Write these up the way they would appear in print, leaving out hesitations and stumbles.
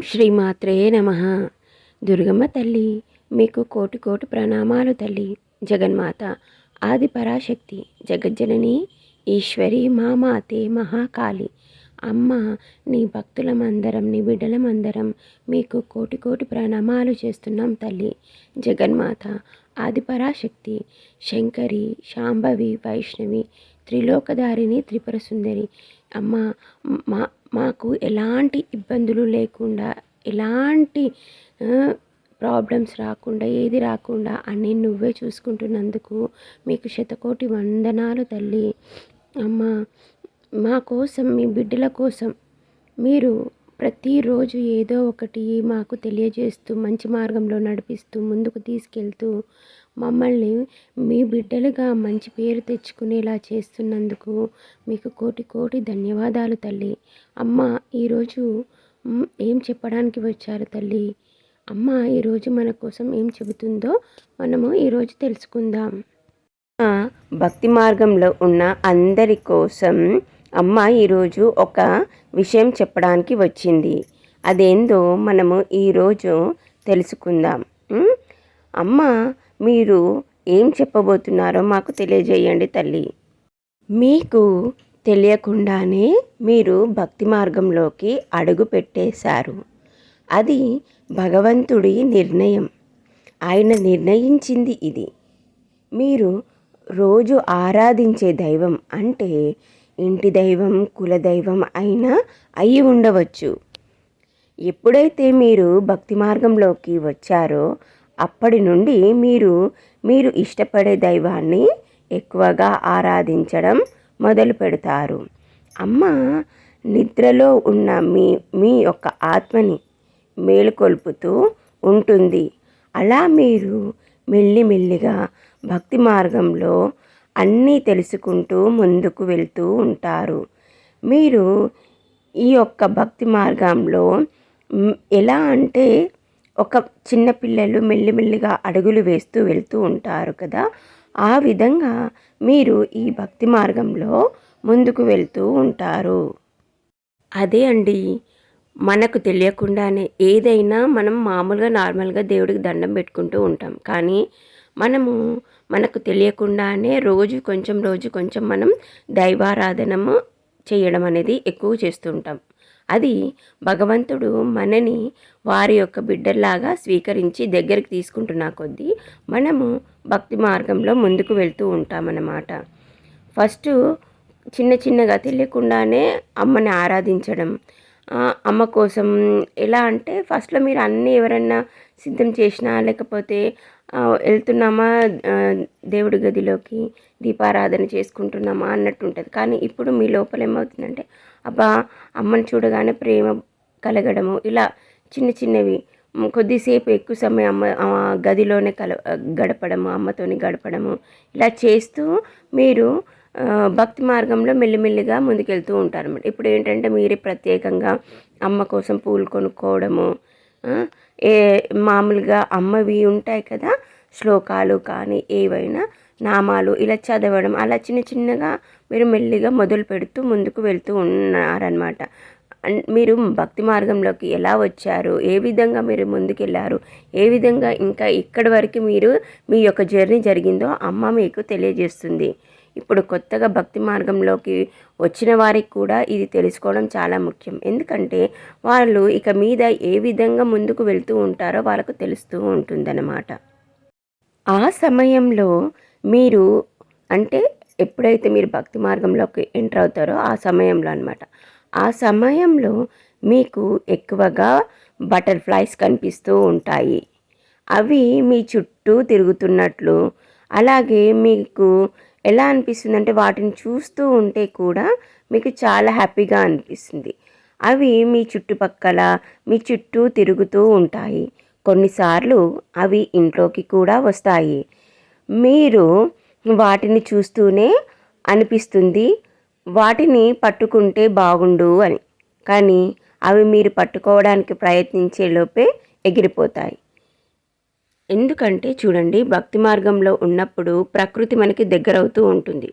శ్రీమాత్రే నమః. దుర్గమ్మ తల్లి మీకు కోటి కోటి ప్రణామాలు తల్లి. జగన్మాత ఆది పరాశక్తి జగజ్జనని ఈశ్వరి మామాతే మహాకాళి అమ్మ, నీ భక్తులమందరం నీ బిడ్డలమందరం మీకు కోటి కోటి ప్రణామాలు చేస్తున్నాం తల్లి. జగన్మాత ఆది పరాశక్తి శంకరి శాంభవి వైష్ణవి త్రిలోకధారిణి త్రిపుర సుందరి అమ్మ, మా మాకు ఎలాంటి ఇబ్బందులు లేకుండా, ఎలాంటి ప్రాబ్లమ్స్ రాకుండా, ఏది రాకుండా అన్నీ నువ్వే చూసుకుంటున్నందుకు మీకు శతకోటి వందనాలు తల్లి. అమ్మ, మా కోసం, మీ బిడ్డల కోసం మీరు ప్రతిరోజు ఏదో ఒకటి మాకు తెలియజేస్తూ, మంచి మార్గంలో నడిపిస్తూ, ముందుకు తీసుకెళ్తూ మమ్మల్ని మీ బిడ్డలుగా మంచి పేరు తెచ్చుకునేలా చేస్తున్నందుకు మీకు కోటి కోటి ధన్యవాదాలు తల్లి. అమ్మ, ఈరోజు ఏం చెప్పడానికి వచ్చారు తల్లి? అమ్మ ఈరోజు మన కోసం ఏం చెబుతుందో మనము ఈరోజు తెలుసుకుందాం. భక్తి మార్గంలో ఉన్న అందరి కోసం అమ్మ ఈరోజు ఒక విషయం చెప్పడానికి వచ్చింది. అదేందో మనము ఈరోజు తెలుసుకుందాం. అమ్మ, మీరు ఏం చెప్పబోతున్నారో మాకు తెలియజేయండి తల్లి. మీకు తెలియకుండానే మీరు భక్తి మార్గంలోకి అడుగు పెట్టేశారు. అది భగవంతుడి నిర్ణయం. ఆయన నిర్ణయించింది ఇది. మీరు రోజు ఆరాధించే దైవం అంటే ఇంటి దైవం, కులదైవం అయినా అయి ఉండవచ్చు. ఎప్పుడైతే మీరు భక్తి మార్గంలోకి వచ్చారో అప్పటి నుండి మీరు ఇష్టపడే దైవాన్ని ఎక్కువగా ఆరాధించడం మొదలు పెడతారు. అమ్మ నిద్రలో ఉన్న మీ యొక్క ఆత్మని మేలుకొల్పుతూ ఉంటుంది. అలా మీరు మెల్లిమెల్లిగా భక్తి మార్గంలో అన్నీ తెలుసుకుంటూ ముందుకు వెళ్తూ ఉంటారు. మీరు ఈ యొక్క భక్తి మార్గంలో ఎలా అంటే ఒక చిన్నపిల్లలు మెల్లిమెల్లిగా అడుగులు వేస్తూ వెళ్తూ ఉంటారు కదా, ఆ విధంగా మీరు ఈ భక్తి మార్గంలో ముందుకు వెళ్తూ ఉంటారు. అదే అండి, మనకు తెలియకుండానే ఏదైనా మనం మామూలుగా నార్మల్గా దేవుడికి దండం పెట్టుకుంటూ ఉంటాం. కానీ మనకు తెలియకుండానే రోజు కొంచెం మనం దైవారాధనము చేయడం అనేది ఎక్కువ చేస్తూ ఉంటాం. అది భగవంతుడు మనని వారి యొక్క బిడ్డల్లాగా స్వీకరించి దగ్గరికి తీసుకుంటున్న కొద్దీ మనము భక్తి మార్గంలో ముందుకు వెళ్తూ ఉంటామన్నమాట. ఫస్ట్ చిన్నగా తెలియకుండానే అమ్మని ఆరాధించడం. అమ్మ కోసం ఎలా అంటే ఫస్ట్లో మీరు అన్నీ ఎవరన్నా సిద్ధం చేసినా, లేకపోతే వెళ్తున్నామా దేవుడి గదిలోకి దీపారాధన చేసుకుంటున్నామా అన్నట్టు ఉంటుంది. కానీ ఇప్పుడు మీ లోపల ఏమవుతుందంటే, అబ్బా అమ్మని చూడగానే ప్రేమ కలగడము, ఇలా చిన్నవి కొద్దిసేపు ఎక్కువ సమయం అమ్మ గదిలోనే గడపడము, అమ్మతోని గడపడము, ఇలా చేస్తూ మీరు భక్తి మార్గంలో మెల్లిమెల్లిగా ముందుకెళ్తూ ఉంటారన్నమాట. ఇప్పుడు ఏంటంటే మీరే ప్రత్యేకంగా అమ్మ కోసం పూలు కొనుక్కోవడము, మామూలుగా అమ్మవి ఉంటాయి కదా శ్లోకాలు కానీ ఏవైనా నామాలు ఇలా చదవడం, అలా చిన్నగా మీరు మెల్లిగా మొదలు పెడుతూ ముందుకు వెళ్తూ ఉన్నారనమాట. మీరు భక్తి మార్గంలోకి ఎలా వచ్చారు, ఏ విధంగా మీరు ముందుకెళ్ళారు, ఏ విధంగా ఇంకా ఇక్కడి వరకు మీ యొక్క జర్నీ జరిగిందో అమ్మ మీకు తెలియజేస్తుంది. ఇప్పుడు కొత్తగా భక్తి మార్గంలోకి వచ్చిన వారికి కూడా ఇది తెలుసుకోవడం చాలా ముఖ్యం. ఎందుకంటే వాళ్ళు ఇక మీద ఏ విధంగా ముందుకు వెళ్తూ ఉంటారో వాళ్ళకు తెలుస్తూ ఉంటుందన్నమాట. ఆ సమయంలో మీరు అంటే ఎప్పుడైతే మీరు భక్తి మార్గంలోకి ఎంటర్ అవుతారో ఆ సమయంలో అనమాట, ఆ సమయంలో మీకు ఎక్కువగా బటర్ఫ్లైస్ కనిపిస్తూ ఉంటాయి. అవి మీ చుట్టూ తిరుగుతున్నట్లు, అలాగే మీకు ఎలా అనిపిస్తుంది అంటే వాటిని చూస్తూ ఉంటే కూడా మీకు చాలా హ్యాపీగా అనిపిస్తుంది. అవి మీ చుట్టుపక్కల మీ చుట్టూ తిరుగుతూ ఉంటాయి. కొన్నిసార్లు అవి ఇంట్లోకి కూడా వస్తాయి. మీరు వాటిని చూస్తూనే అనిపిస్తుంది వాటిని పట్టుకుంటే బాగుండు అని. కానీ అవి మీరు పట్టుకోవడానికి ప్రయత్నించే లోపే ఎగిరిపోతాయి. ఎందుకంటే చూడండి, భక్తి మార్గంలో ఉన్నప్పుడు ప్రకృతి మనకి దగ్గరవుతూ ఉంటుంది.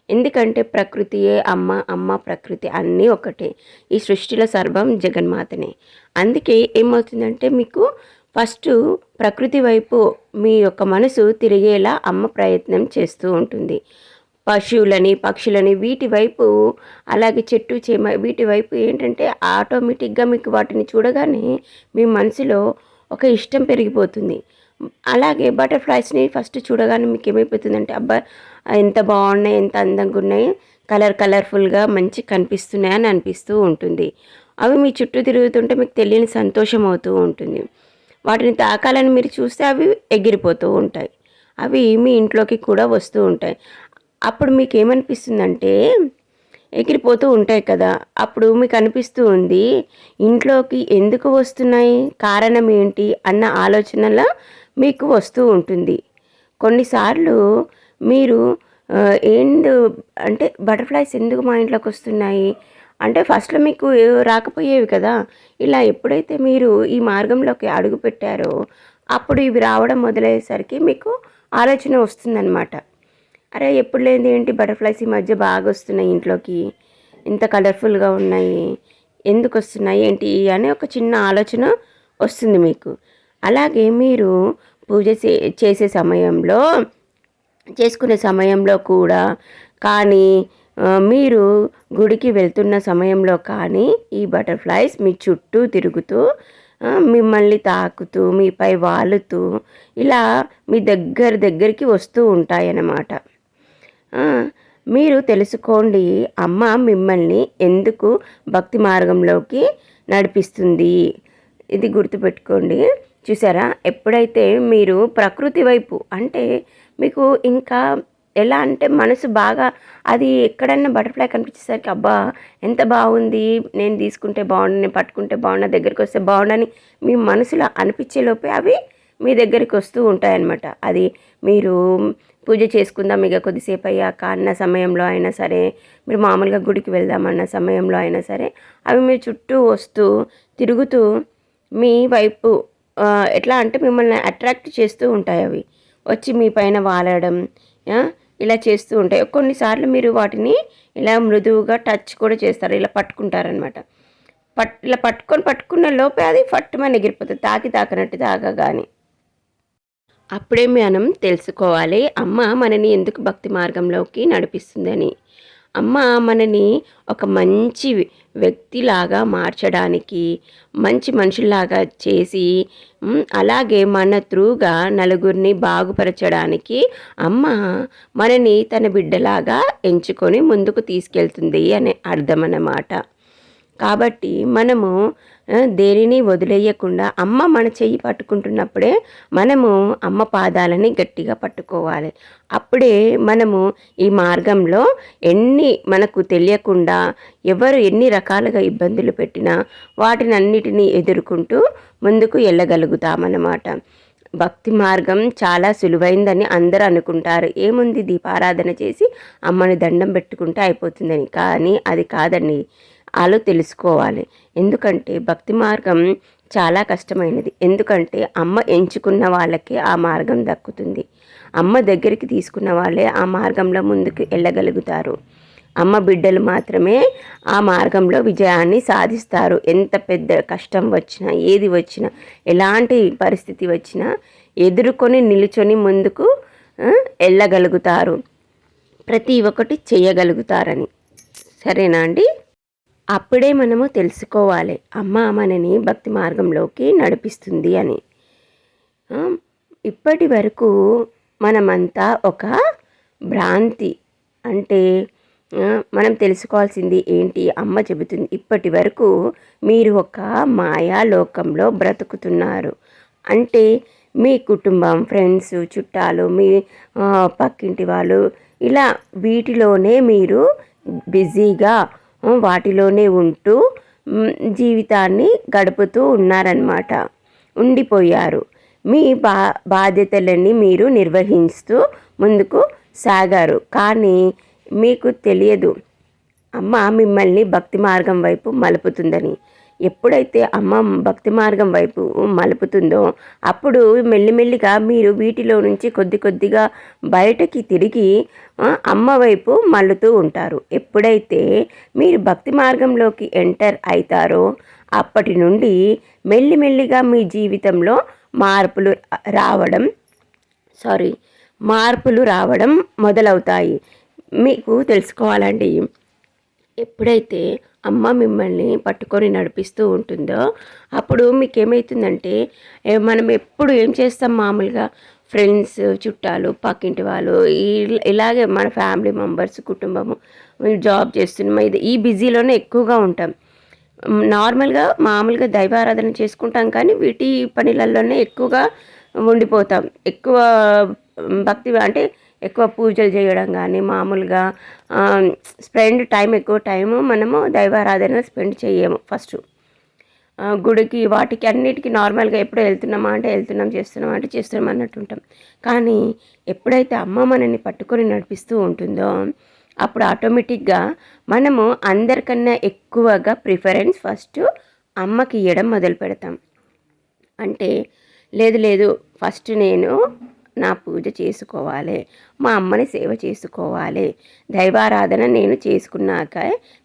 ఎందుకంటే ప్రకృతియే అమ్మ, అమ్మ ప్రకృతి అన్నీ ఒకటే. ఈ సృష్టిలో సర్వం జగన్మాతనే. అందుకే ఏమవుతుందంటే మీకు ఫస్టు ప్రకృతి వైపు మీ యొక్క మనసు తిరిగేలా అమ్మ ప్రయత్నం చేస్తూ ఉంటుంది. పశువులని, పక్షులని వీటి వైపు, అలాగే చెట్టు చేమ వీటి వైపు ఏంటంటే ఆటోమేటిక్గా మీకు వాటిని చూడగానే మీ మనసులో ఒక ఇష్టం పెరిగిపోతుంది. అలాగే బటర్‌ఫ్లైస్‌ని ఫస్ట్ చూడగానే మీకు ఏమైపోతుందంటే అబ్బా! ఎంత బాగున్నాయి, ఎంత అందంగా ఉన్నాయి, కలర్‌ఫుల్‌గా మంచి కనిపిస్తున్నాయి అని అనిపిస్తూ ఉంటుంది. అవి మీ చుట్టూ తిరుగుతుంటే మీకు తెలియని సంతోషం అవుతూ ఉంటుంది. వాటిని తాకాలని మీరు చూస్తే అవి ఎగిరిపోతూ ఉంటాయి. అవి మీ ఇంట్లోకి కూడా వస్తూ ఉంటాయి. అప్పుడు మీకేమనిపిస్తుందంటే ఎగిరిపోతూ ఉంటాయి కదా! అప్పుడు మీకు అనిపిస్తూ ఉంది, ఇంట్లోకి ఎందుకు వస్తున్నాయి? కారణం ఏంటి? అన్న ఆలోచనల మీకు వస్తూ ఉంటుంది. కొన్నిసార్లు మీరు ఏండు అంటే బటర్‌ఫ్లైస్ ఎందుకు మా ఇంట్లోకొస్తున్నాయి? అంటే ఫస్ట్‌లో మీకు రాకపోయేవి కదా! ఇలా ఎప్పుడైతే మీరు ఈ మార్గంలోకి అడుగుపెట్టారో, అప్పుడు ఇవి రావడం మొదలయ్యేసరికి మీకు ఆలోచన వస్తుందనమాట. అరే! ఎప్పుడు లేనిది ఏంటి బటర్‌ఫ్లైస్ ఈ మధ్య బాగొస్తున్నాయి ఇంట్లోకి. ఇంత కలర్‌ఫుల్‌గా ఉన్నాయి. ఎందుకొస్తున్నాయి ఏంటి అని ఒక చిన్న ఆలోచన వస్తుంది మీకు. అలాగే మీరు పూజ చేసే సమయంలో చేసుకునే సమయంలో కూడా కానీ మీరు గుడికి వెళ్తున్న సమయంలో కానీ ఈ బటర్‌ఫ్లైస్ మీ చుట్టూ తిరుగుతూ మిమ్మల్ని తాకుతూ, మీపై వాలుతూ ఇలా మీ దగ్గరికి వస్తూ ఉంటాయన్నమాట. మీరు తెలుసుకోండి అమ్మ మిమ్మల్ని ఎందుకు భక్తి మార్గంలోకి నడిపిస్తుంది. ఇది గుర్తుపెట్టుకోండి. చూసారా? ఎప్పుడైతే మీరు ప్రకృతి వైపు అంటే మీకు ఇంకా ఎలా అంటే మనసు బాగా అది ఎక్కడన్నా బటర్‌ఫ్లై కనిపించేసరికి అబ్బా! ఎంత బాగుంది, నేను తీసుకుంటే బాగుండు, నేను పట్టుకుంటే బాగుండు, దగ్గరికి వస్తే బాగుండని మీ మనసులో అనిపించే లోపే అవి మీ దగ్గరికి వస్తూ ఉంటాయన్నమాట. అది మీరు పూజ చేసుకుందాం ఇక కొద్దిసేపు అయ్యాక అన్న సమయంలో అయినా సరే, మీరు మామూలుగా గుడికి వెళ్దామన్న సమయంలో అయినా సరే, అవి మీ చుట్టూ వస్తూ తిరుగుతూ మీ వైపు ఎట్లా అంటే మిమ్మల్ని అట్రాక్ట్ చేస్తూ ఉంటాయి. అవి వచ్చి మీ పైన వాలడం ఇలా చేస్తూ ఉంటాయి. కొన్నిసార్లు మీరు వాటిని ఇలా మృదువుగా టచ్ కూడా చేస్తారు, ఇలా పట్టుకుంటారనమాట. ఇలా పట్టుకున్న లోపే అది ఫట్టుమని ఎగిరిపోతుంది, తాకినట్టు తాగగానే. అప్పుడే మనం తెలుసుకోవాలి అమ్మ మనని ఎందుకు భక్తి మార్గంలోకి నడిపిస్తుందని. అమ్మ మనని ఒక మంచి వ్యక్తిలాగా మార్చడానికి, మంచి మనుషుల్లాగా చేసి అలాగే మన త్రూగా నలుగురిని బాగుపరచడానికి అమ్మ మనని తన బిడ్డలాగా ఎంచుకొని ముందుకు తీసుకెళ్తుంది అనే అర్థం అన్నమాట. కాబట్టి మనము దేనిని వదిలేయకుండా అమ్మ మన చెయ్యి పట్టుకుంటున్నప్పుడే మనము అమ్మ పాదాలని గట్టిగా పట్టుకోవాలి. అప్పుడే మనము ఈ మార్గంలో మనకు తెలియకుండా ఎవరు ఎన్ని రకాలుగా ఇబ్బందులు పెట్టినా వాటిని అన్నిటినీ ఎదుర్కొంటూ ముందుకు వెళ్ళగలుగుతామన్నమాట. భక్తి మార్గం చాలా సులువైందని అందరూ అనుకుంటారు. ఏముంది దీపారాధన చేసి అమ్మని దండం పెట్టుకుంటే అయిపోతుందని. కానీ అది కాదండి. తెలుసుకోవాలి. ఎందుకంటే భక్తి మార్గం చాలా కష్టమైనది. ఎందుకంటే అమ్మ ఎంచుకున్న వాళ్ళకే ఆ మార్గం దక్కుతుంది. అమ్మ దగ్గరికి తీసుకున్న వాళ్ళే ఆ మార్గంలో ముందుకు వెళ్ళగలుగుతారు. అమ్మ బిడ్డలు మాత్రమే ఆ మార్గంలో విజయాన్ని సాధిస్తారు. ఎంత పెద్ద కష్టం వచ్చినా, ఏది వచ్చినా, ఎలాంటి పరిస్థితి వచ్చినా ఎదుర్కొని నిలుచొని ముందుకు వెళ్ళగలుగుతారు. ప్రతి ఒక్కటి చేయగలుగుతారని. సరేనా అండి? అప్పుడే మనము తెలుసుకోవాలి అమ్మ మనని భక్తి మార్గంలోకి నడిపిస్తుంది అని. ఇప్పటి వరకు మనమంతా ఒక భ్రాంతి అంటే మనం తెలుసుకోవాల్సింది ఏంటి? అమ్మ చెబుతుంది ఇప్పటి వరకు మీరు ఒక మాయాలోకంలో బ్రతుకుతున్నారు. అంటే మీ కుటుంబం, ఫ్రెండ్స్, చుట్టాలు, మీ పక్కింటి వాళ్ళు ఇలా వీటిలోనే మీరు బిజీగా వాటిలోనే ఉంటూ జీవితాన్ని గడుపుతూ ఉన్నారన్నమాట, ఉండిపోయారు. మీ బాధ్యతలన్నీ మీరు నిర్వహిస్తూ ముందుకు సాగారు. కానీ మీకు తెలియదు అమ్మ మిమ్మల్ని భక్తి మార్గం వైపు మలుపుతుందని. ఎప్పుడైతే అమ్మ భక్తి మార్గం వైపు మలుపుతుందో అప్పుడు మెల్లిమెల్లిగా మీరు వీటిలో నుంచి కొద్ది కొద్దిగా బయటకి తిరిగి అమ్మ వైపు మళ్ళుతూ ఉంటారు. ఎప్పుడైతే మీరు భక్తి మార్గంలోకి ఎంటర్ అవుతారో అప్పటి నుండి మెల్లిమెల్లిగా మీ జీవితంలో మార్పులు రావడం మొదలవుతాయి. మీకు తెలుసుకోవాలండి, ఎప్పుడైతే అమ్మ మిమ్మల్ని పట్టుకొని నడిపిస్తూ ఉంటుందో అప్పుడు మీకు ఏమవుతుందంటే, మనం ఎప్పుడు ఏం చేస్తాం, మామూలుగా ఫ్రెండ్స్, చుట్టాలు, పక్కింటి వాళ్ళు, ఇలాగే మన ఫ్యామిలీ మెంబర్స్, కుటుంబము, జాబ్ చేస్తున్నాం, ఈ బిజీలోనే ఎక్కువగా ఉంటాం. నార్మల్గా మామూలుగా దైవారాధన చేసుకుంటాం కానీ వీటి పనులలోనే ఎక్కువగా ఉండిపోతాం. ఎక్కువ భక్తి అంటే ఎక్కువ పూజలు చేయడం కానీ మామూలుగా ఎక్కువ టైము మనము దైవారాధన స్పెండ్ చేయము. ఫస్ట్ గుడికి వాటికి అన్నిటికీ నార్మల్గా ఎప్పుడు వెళ్తున్నామా అంటే వెళ్తున్నాం, చేస్తున్నాం అంటే చేస్తున్నాం అన్నట్టు ఉంటాం. కానీ ఎప్పుడైతే అమ్మ మనల్ని పట్టుకొని నడిపిస్తూ ఉంటుందో అప్పుడు ఆటోమేటిక్గా మనము అందరికన్నా ఎక్కువగా ప్రిఫరెన్స్ ఫస్ట్ అమ్మకి ఇవ్వడం మొదలు పెడతాం. అంటే లేదు ఫస్ట్ నేను నా పూజ చేసుకోవాలి, మా అమ్మని సేవ చేసుకోవాలి, దైవారాధన నేను చేసుకున్నాక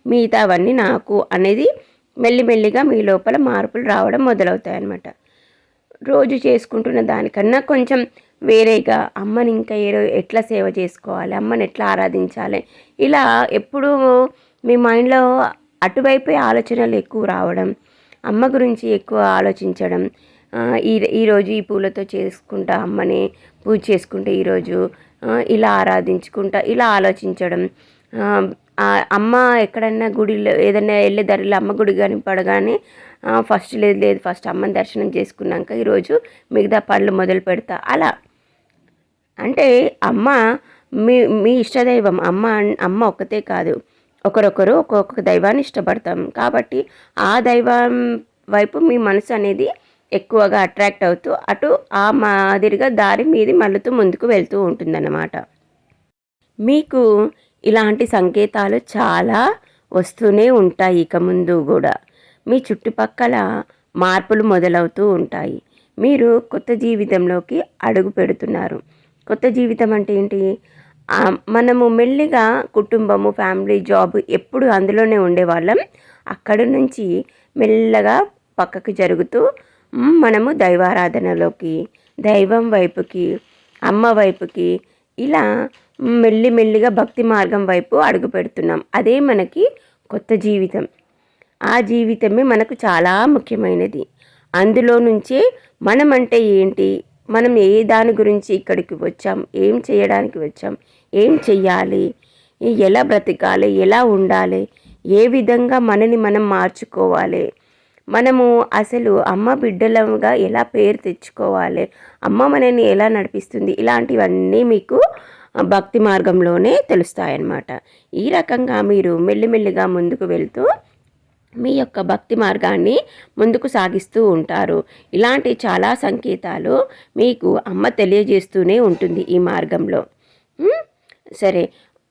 మిగతావన్నీ నాకు అనేది మెల్లిమెల్లిగా మీ లోపల మార్పులు రావడం మొదలవుతాయి అన్నమాట. రోజు చేసుకుంటున్న దానికన్నా కొంచెం వేరేగా అమ్మని ఇంకా ఎట్లా సేవ చేసుకోవాలి, అమ్మని ఎట్లా ఆరాధించాలి, ఇలా ఎప్పుడూ మీ మైండ్లో అటువైపే ఆలోచనలు ఎక్కువ రావడం, అమ్మ గురించి ఎక్కువ ఆలోచించడం. ఈరోజు ఈ పూలతో చేసుకుంటా అమ్మని పూజ చేసుకుంటే ఈరోజు ఇలా ఆరాధించుకుంటా ఇలా ఆలోచించడం. అమ్మ ఎక్కడన్నా గుడిలో ఏదైనా వెళ్ళే దారిలో అమ్మ గుడి కానీ పడగానే ఫస్ట్ లేదు ఫస్ట్ అమ్మని దర్శనం చేసుకున్నాక ఈరోజు మిగతా పనులు మొదలు పెడతా. అలా అంటే అమ్మ మీ ఇష్టదైవం. అమ్మ ఒక్కతే కాదు, ఒకరొకరు ఒక్కొక్క దైవాన్ని ఇష్టపడతాం కాబట్టి ఆ దైవం వైపు మీ మనసు అనేది ఎక్కువగా అట్రాక్ట్ అవుతూ అటు ఆ మాదిరిగా దారి మీది మళ్ళుతూ ముందుకు వెళ్తూ ఉంటుందన్నమాట. మీకు ఇలాంటి సంకేతాలు చాలా వస్తూనే ఉంటాయి. ఇక ముందు కూడా మీ చుట్టుపక్కల మార్పులు మొదలవుతూ ఉంటాయి. మీరు కొత్త జీవితంలోకి అడుగు పెడుతున్నారు. కొత్త జీవితం అంటే ఏంటి? మనము మెల్లిగా కుటుంబము, ఫ్యామిలీ, జాబ్ ఎప్పుడు అందులోనే ఉండేవాళ్ళం. అక్కడి నుంచి మెల్లగా పక్కకు జరుగుతూ మనము దైవారాధనలోకి, దైవం వైపుకి, అమ్మ వైపుకి ఇలా మెల్లిమెల్లిగా భక్తి మార్గం వైపు అడుగు పెడుతున్నాం. అదే మనకి కొత్త జీవితం. ఆ జీవితమే మనకు చాలా ముఖ్యమైనది. అందులో నుంచే మనం అంటే ఏంటి, మనం ఏ దాని గురించి ఇక్కడికి వచ్చాం, ఏం చేయడానికి వచ్చాం, ఏం చెయ్యాలి, ఎలా బ్రతకాలి, ఎలా ఉండాలి, ఏ విధంగా మనని మనం మార్చుకోవాలి, మనము అసలు అమ్మ బిడ్డలుగా ఎలా పేరు తెచ్చుకోవాలి, అమ్మ మనని ఎలా నడిపిస్తుంది, ఇలాంటివన్నీ మీకు భక్తి మార్గంలోనే తెలుస్తాయన్నమాట. ఈ రకంగా మీరు మెల్లిమెల్లిగా ముందుకు వెళ్తూ మీ యొక్క భక్తి మార్గాన్ని ముందుకు సాగిస్తూ ఉంటారు. ఇలాంటి చాలా సంకేతాలు మీకు అమ్మ తెలియజేస్తూనే ఉంటుంది ఈ మార్గంలో. సరే,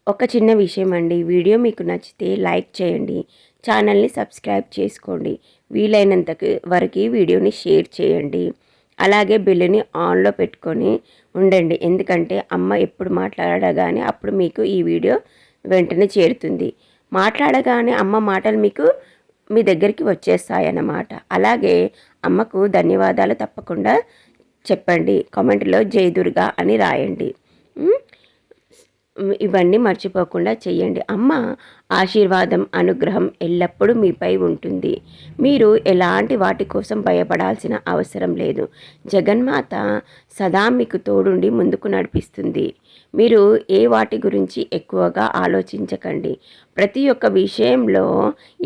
ఒక చిన్న విషయం అండి, వీడియో మీకు నచ్చితే లైక్ చేయండి, ఛానల్ని సబ్స్క్రైబ్ చేసుకోండి, వీలైనంత వరకు వీడియోని షేర్ చేయండి, అలాగే బెల్లుని ఆన్లో పెట్టుకొని ఉండండి. ఎందుకంటే అమ్మ ఎప్పుడు మాట్లాడగానే అప్పుడు మీకు ఈ వీడియో వెంటనే చేరుతుంది. మాట్లాడగానే అమ్మ మాటలు మీకు మీ దగ్గరికి వచ్చేస్తాయన్నమాట. అలాగే అమ్మకు ధన్యవాదాలు తప్పకుండా చెప్పండి. కామెంట్లో జై దుర్గా అని రాయండి. ఇవన్నీ మర్చిపోకుండా చెయ్యండి. అమ్మ ఆశీర్వాదం, అనుగ్రహం ఎల్లప్పుడూ మీపై ఉంటుంది. మీరు ఎలాంటి వాటి కోసం భయపడాల్సిన అవసరం లేదు. జగన్మాత సదా మీకు తోడుండి ముందుకు నడిపిస్తుంది. మీరు ఏ వాటి గురించి ఎక్కువగా ఆలోచించకండి. ప్రతి ఒక్క విషయంలో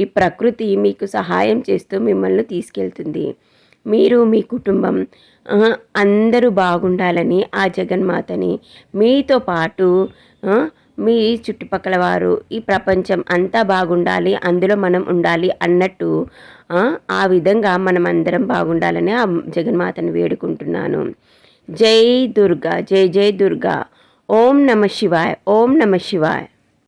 ఈ ప్రకృతి మీకు సహాయం చేస్తూ మిమ్మల్ని తీసుకెళ్తుంది. మీరు, మీ కుటుంబం అందరూ బాగుండాలని ఆ జగన్మాతని, మీతో పాటు మీ చుట్టుపక్కల వారు, ఈ ప్రపంచం అంతా బాగుండాలి, అందులో మనం ఉండాలి అన్నట్టు ఆ విధంగా మనం అందరం బాగుండాలని ఆ జగన్మాతని వేడుకుంటున్నాను. జై దుర్గా, జై జై దుర్గా. ఓం నమ శివాయ, ఓం నమ శివాయ.